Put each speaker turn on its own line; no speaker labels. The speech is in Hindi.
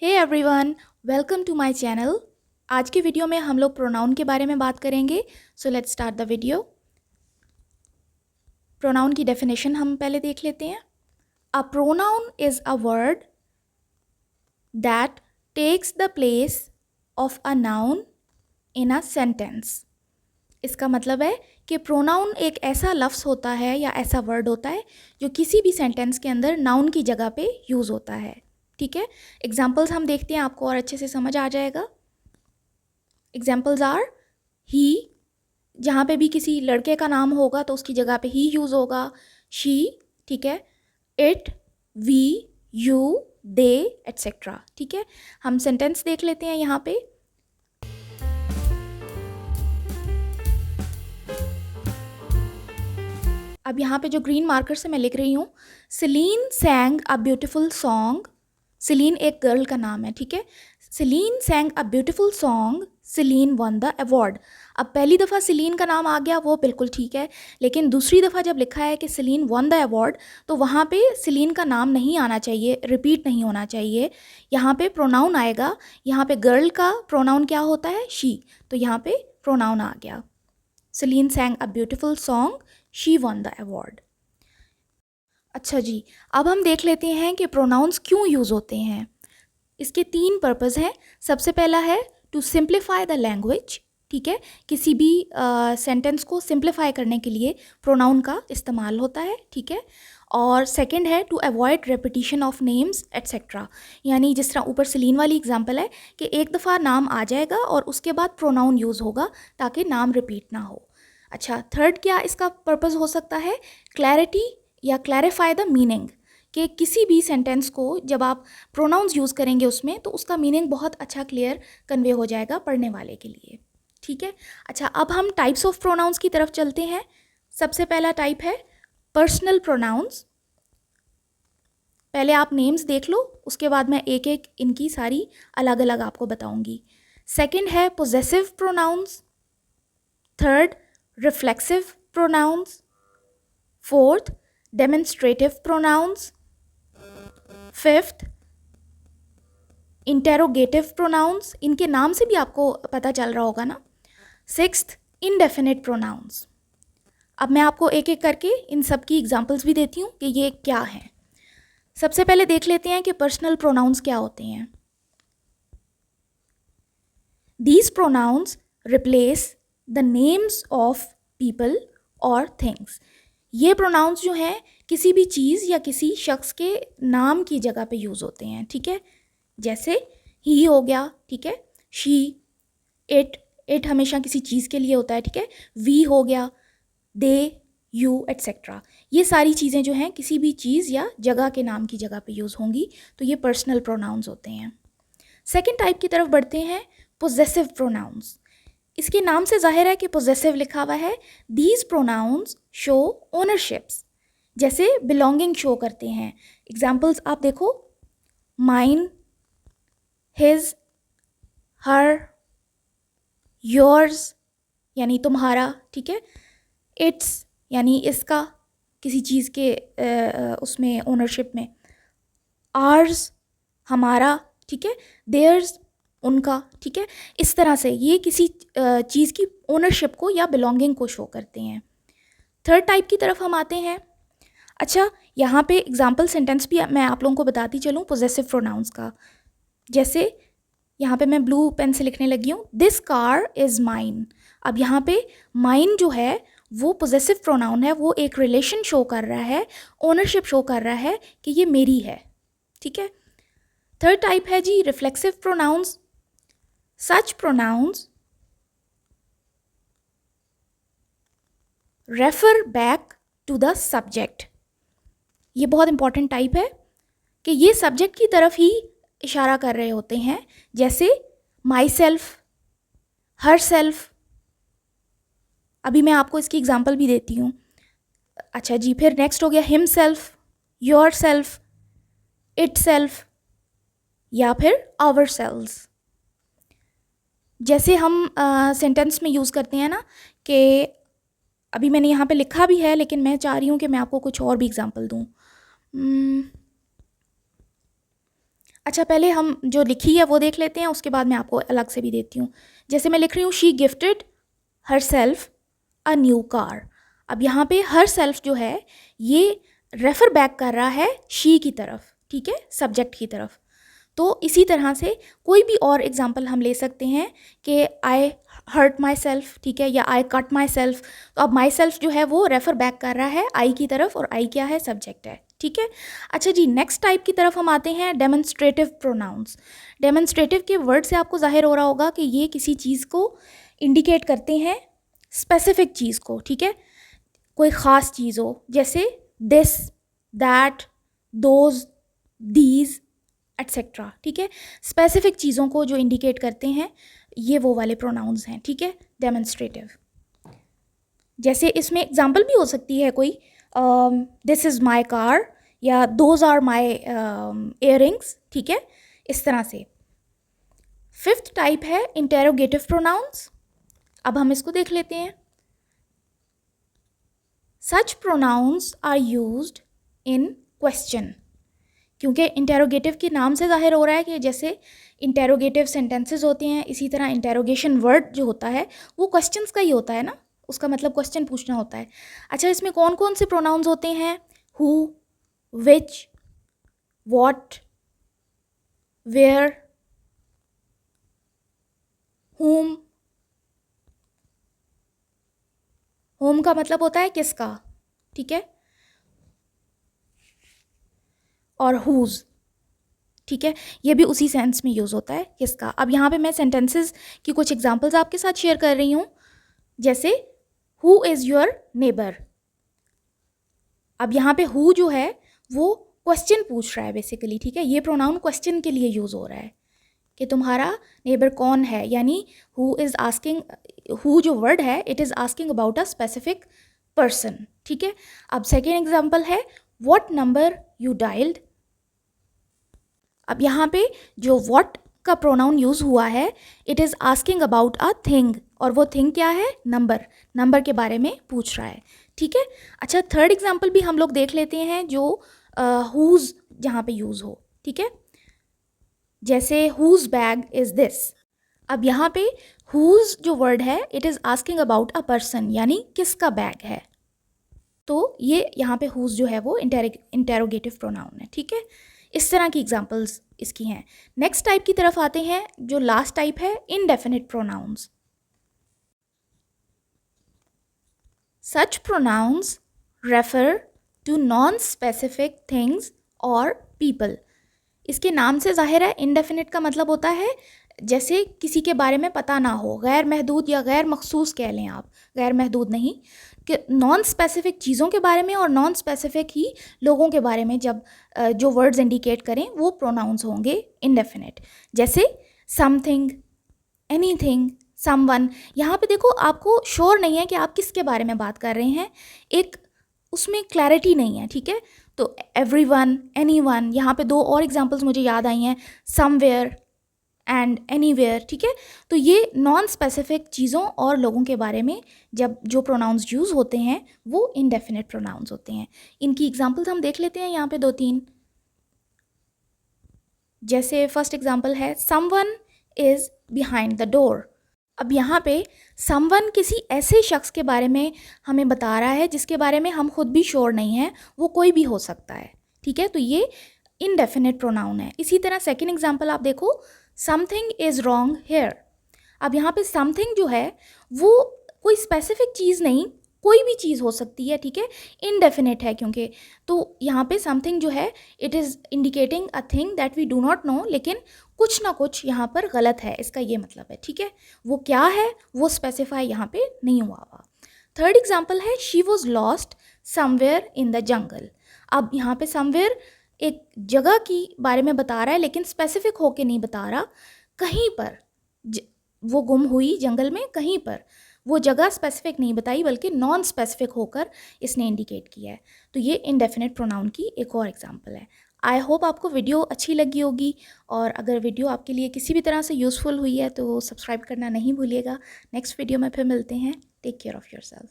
Hey everyone, welcome to my channel. आज की वीडियो में हम लोग प्रोनाउन के बारे में बात करेंगे। So let's start the video. Pronoun की डेफिनेशन हम पहले देख लेते हैं। A pronoun is a word that takes the place of a noun in a sentence. इसका मतलब है कि प्रोनाउन एक ऐसा लफ्ज़ होता है या ऐसा वर्ड होता है जो किसी भी सेंटेंस के अंदर नाउन की जगह पे यूज़ होता है। ठीक है, एग्जाम्पल्स हम देखते हैं, आपको और अच्छे से समझ आ जाएगा। एग्जाम्पल्स आर ही, जहाँ पे भी किसी लड़के का नाम होगा तो उसकी जगह पे ही यूज़ होगा। शी, ठीक है, it, we, you, they, etcetera. ठीक है, हम सेंटेंस देख लेते हैं यहाँ पे। अब यहाँ पे जो ग्रीन मार्कर से मैं लिख रही हूँ, Celine सैंग a beautiful song. Celine एक गर्ल का नाम है, ठीक है। Celine सैंग a beautiful song, Celine one the award. अब पहली दफ़ा सेलीन का नाम आ गया वो बिल्कुल ठीक है, लेकिन दूसरी दफ़ा जब लिखा है कि सेलीन वन द अवार्ड तो वहाँ पे सेलीन का नाम नहीं आना चाहिए, रिपीट नहीं होना चाहिए। यहाँ पे प्रोनाउन आएगा। यहाँ पे गर्ल का प्रोनाउन क्या होता है? शी, तो यहाँ पे प्रोनाउन आ गया। Celine सैंग a beautiful song, she one the award. अच्छा जी, अब हम देख लेते हैं कि प्रोनाउंस क्यों यूज़ होते हैं। इसके तीन पर्पस हैं। सबसे पहला है टू सिंप्लीफाई द लैंग्वेज, ठीक है, किसी भी सेंटेंस को सिंप्लीफाई करने के लिए प्रोनाउन का इस्तेमाल होता है, ठीक है। और सेकंड है to avoid repetition of names etcetera, यानी जिस तरह ऊपर सेलीन वाली एग्जांपल है कि एक दफ़ा नाम आ जाएगा और उसके बाद प्रोनाउन यूज़ होगा ताकि नाम रिपीट ना हो। अच्छा, थर्ड क्या इसका पर्पस हो सकता है? क्लैरिटी या क्लैरिफाई द मीनिंग, कि किसी भी सेंटेंस को जब आप प्रोनाउंस यूज़ करेंगे उसमें तो उसका मीनिंग बहुत अच्छा क्लियर कन्वे हो जाएगा पढ़ने वाले के लिए, ठीक है। अच्छा, अब हम टाइप्स ऑफ प्रोनाउंस की तरफ चलते हैं। सबसे पहला टाइप है पर्सनल प्रोनाउंस। पहले आप नेम्स देख लो, उसके बाद मैं एक एक इनकी सारी अलग अलग आपको बताऊंगी। सेकंड है possessive pronouns. Third, reflexive pronouns. Fourth, demonstrative pronouns. Fifth, interrogative pronouns, इनके नाम से भी आपको पता चल रहा होगा ना। Sixth, indefinite pronouns. अब मैं आपको एक एक करके इन सब की एग्जांपल्स भी देती हूँ कि ये क्या हैं। सबसे पहले देख लेते हैं कि पर्सनल प्रोनाउंस क्या होते हैं। These pronouns replace the names of people और थिंग्स। ये प्रोनाउंस जो हैं किसी भी चीज़ या किसी शख्स के नाम की जगह पे यूज़ होते हैं, ठीक है। जैसे ही हो गया, ठीक है, शी, इट, इट हमेशा किसी चीज़ के लिए होता है, ठीक है। वी हो गया, दे, यू, एट्सेट्रा। ये सारी चीज़ें जो हैं किसी भी चीज़ या जगह के नाम की जगह पे यूज़ होंगी, तो ये पर्सनल प्रोनाउंस होते हैं। सेकेंड टाइप की तरफ बढ़ते हैं, पोजेसिव प्रोनाउंस। इसके नाम से जाहिर है कि पोजेसिव लिखा हुआ है। दीज प्रोनाउंस शो ओनरशिप्स, जैसे बिलोंगिंग शो करते हैं। एग्जाम्पल्स आप देखो, माइन, हिज, हर, योर्स यानी तुम्हारा, ठीक है। इट्स यानी इसका, किसी चीज़ के उसमें ओनरशिप में। आर्स हमारा, ठीक है। देयर्स उनका, ठीक है। इस तरह से ये किसी चीज़ की ओनरशिप को या बिलोंगिंग को शो करते हैं। थर्ड टाइप की तरफ हम आते हैं। अच्छा, यहाँ पे एग्जाम्पल सेंटेंस भी मैं आप लोगों को बताती चलूँ पोजेसिव प्रोनाउंस का। जैसे यहाँ पे मैं ब्लू पेन से लिखने लगी हूँ, दिस कार इज़ माइन। अब यहाँ पे माइन जो है वो पोजेसिव प्रोनाउन है, वो एक रिलेशन शो कर रहा है, ओनरशिप शो कर रहा है कि ये मेरी है, ठीक है। थर्ड टाइप है जी reflexive pronouns. Such pronouns refer back to the subject. ये बहुत इंपॉर्टेंट टाइप है कि ये सब्जेक्ट की तरफ ही इशारा कर रहे होते हैं। जैसे माई सेल्फ, हर सेल्फ। अभी मैं आपको इसकी एग्जाम्पल भी देती हूँ। अच्छा जी, फिर नेक्स्ट हो गया him self, your self, it self या फिर आवर सेल्स। जैसे हम सेंटेंस में यूज़ करते हैं ना कि अभी मैंने यहाँ पे लिखा भी है, लेकिन मैं चाह रही हूँ कि मैं आपको कुछ और भी एग्जांपल दूँ। अच्छा, पहले हम जो लिखी है वो देख लेते हैं, उसके बाद मैं आपको अलग से भी देती हूँ। जैसे मैं लिख रही हूँ, she gifted her self a new car. अब यहाँ पे हर सेल्फ जो है ये रेफर बैक कर रहा है शी की तरफ, ठीक है, सब्जेक्ट की तरफ। तो इसी तरह से कोई भी और एग्जांपल हम ले सकते हैं कि आई हर्ट माई सेल्फ, ठीक है, या आई कट माई सेल्फ। तो अब माई सेल्फ जो है वो रेफर बैक कर रहा है आई की तरफ, और आई क्या है, सब्जेक्ट है, ठीक है। अच्छा जी, नेक्स्ट टाइप की तरफ हम आते हैं, डेमोन्स्ट्रेटिव प्रोनाउंस। डेमोन्स्ट्रेटिव के वर्ड से आपको जाहिर हो रहा होगा कि ये किसी चीज़ को इंडिकेट करते हैं, स्पेसिफिक चीज़ को, ठीक है, कोई ख़ास चीज़ हो, जैसे this, that, those, these etcetera, ठीक है। स्पेसिफिक चीज़ों को जो इंडिकेट करते हैं ये वो वाले प्रोनाउंस हैं, ठीक है, डेमोन्स्ट्रेटिव। जैसे इसमें एग्जांपल भी हो सकती है कोई, दिस इज़ माई कार, या दोज आर माई इयररिंग्स, ठीक है, इस तरह से। फिफ्थ टाइप है इंटेरोगेटिव प्रोनाउंस। अब हम इसको देख लेते हैं। Such pronouns are used in question, क्योंकि इंटेरोगेटिव के नाम से जाहिर हो रहा है कि जैसे इंटेरोगेटिव सेंटेंसेस होते हैं, इसी तरह इंटेरोगेशन वर्ड जो होता है वो क्वेश्चंस का ही होता है ना, उसका मतलब क्वेश्चन पूछना होता है। अच्छा, इसमें कौन कौन से प्रोनाउंस होते हैं? Who, which, what, where, whom। Whom का मतलब होता है किसका, ठीक है, और हुज, ठीक है, ये भी उसी सेंस में यूज़ होता है, किसका। अब यहाँ पे मैं सेंटेंसेस की कुछ एग्जांपल्स आपके साथ शेयर कर रही हूँ। जैसे हु इज़ योर नेबर। अब यहाँ पे हु जो है वो क्वेश्चन पूछ रहा है बेसिकली, ठीक है, ये प्रोनाउन क्वेश्चन के लिए यूज़ हो रहा है कि तुम्हारा नेबर कौन है, यानी हु इज़ आस्किंग, हु जो वर्ड है it is asking about a specific person, ठीक है। अब सेकेंड एग्जाम्पल है व्हाट नंबर यू डायल्ड। अब यहाँ पे जो व्हाट का प्रोनाउन यूज़ हुआ है it is asking about a thing, और वो थिंग क्या है, नंबर, नंबर के बारे में पूछ रहा है, ठीक है। अच्छा, थर्ड एग्जाम्पल भी हम लोग देख लेते हैं जो हुज जहाँ पे यूज़ हो, ठीक है। जैसे हुज बैग इज़ दिस। अब यहाँ पे हुज जो वर्ड है it is asking about a person, यानी किसका बैग है, तो ये यहाँ पे हुज जो है वो इंटेरोगेटिव प्रोनाउन है, ठीक है। इस तरह की एग्जांपल्स इसकी हैं। नेक्स्ट टाइप की तरफ आते हैं, जो लास्ट टाइप है, indefinite pronouns. Such pronouns refer to non specific things और पीपल। इसके नाम से जाहिर है इनडेफिनिट का मतलब होता है जैसे किसी के बारे में पता ना हो, गैर महदूद या गैर मखसूस कह लें आप, गैर महदूद नहीं, कि नॉन स्पेसिफिक चीज़ों के बारे में और नॉन स्पेसिफिक ही लोगों के बारे में जब जो वर्ड्स इंडिकेट करें वो प्रोनाउंस होंगे इनडेफिनिट। जैसे समथिंग, एनीथिंग, समवन। यहाँ पे देखो आपको श्योर नहीं है कि आप किसके बारे में बात कर रहे हैं, एक उसमें क्लैरिटी नहीं है, ठीक है। तो एवरीवन, एनीवन, यहाँ पे दो और एग्जांपल्स मुझे याद आई हैं, समवेयर एंड एनीवेयर, ठीक है। तो ये नॉन स्पेसिफिक चीज़ों और लोगों के बारे में जब जो प्रोनाउंस यूज़ होते हैं वो इनडेफिनिट प्रोनाउंस होते हैं। इनकी एग्जांपल्स हम देख लेते हैं यहाँ पे दो तीन। जैसे फर्स्ट एग्जांपल है someone is behind the door. अब यहाँ पे समवन किसी ऐसे शख्स के बारे में हमें बता रहा है जिसके बारे में हम खुद भी श्योर नहीं हैं, वो कोई भी हो सकता है, ठीक है। तो ये इनडेफिनिट प्रोनाउन है। इसी तरह सेकेंड एग्जांपल आप देखो, समथिंग इज़ रॉन्ग हेयर। अब यहाँ पे समथिंग जो है वो कोई स्पेसिफिक चीज़ नहीं, कोई भी चीज़ हो सकती है, ठीक है, इनडेफिनिट है क्योंकि। तो यहाँ पे समथिंग जो है it is indicating a thing that we do not know, लेकिन कुछ ना कुछ यहाँ पर गलत है, इसका ये मतलब है, ठीक है। वो क्या है वो स्पेसिफाई यहाँ पे नहीं हुआ हुआ। थर्ड एग्जाम्पल है she was lost somewhere in the jungle. अब यहाँ पे समवेयर एक जगह की बारे में बता रहा है लेकिन स्पेसिफिक होके नहीं बता रहा, कहीं पर वो गुम हुई जंगल में, कहीं पर, वो जगह स्पेसिफिक नहीं बताई बल्कि नॉन स्पेसिफिक होकर इसने इंडिकेट किया है। तो ये इनडेफिनिट प्रोनाउन की एक और एग्जांपल है। आई होप आपको वीडियो अच्छी लगी होगी, और अगर वीडियो आपके लिए किसी भी तरह से यूज़फुल हुई है तो सब्सक्राइब करना नहीं भूलिएगा। नेक्स्ट वीडियो में फिर मिलते हैं। Take care of yourself.